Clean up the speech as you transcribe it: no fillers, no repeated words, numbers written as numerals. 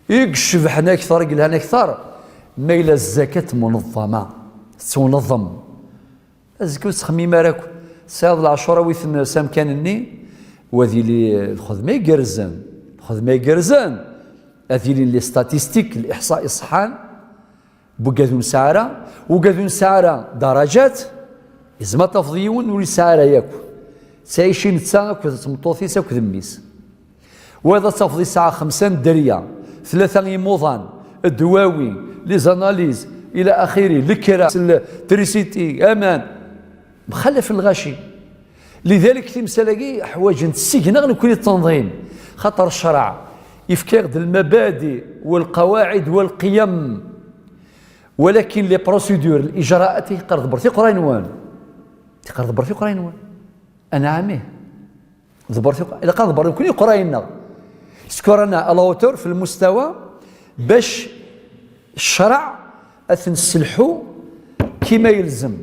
يكشف حنا أكثر يقول هنا أكثر ما إلى الزكاة منظمة تنظم الزكاة تخميم راكو ساعد العشرة ويثن سامكانني وذي لي الخدمة يقرزان هذه لي ستاتيستيك الإحصاء الصحان بوكاذون سعرة وكاذون سعرة درجات إزما تفضيون ولي سعرة ياكو سايشين تسا كتمطوثي ساكو ذميس وهذا تفضي ساعة 5 درية 3 يموضان الدواوي لي زاناليز إلى آخره الكرا تريسيتي أمان مخلف الغاشي لذلك تمسالاكي حوايج نتسيكنا غنكون التنظيم خاطر الشرع يفكر المبادئ والقواعد والقيم ولكن لي بروسيدور الاجراءات يقرض برثي قراينوان انا عاميه ضبرتي الا قرض برثي كل قراينا سكرنا الاوتور في المستوى باش الشرع اثنسلحو كما يلزم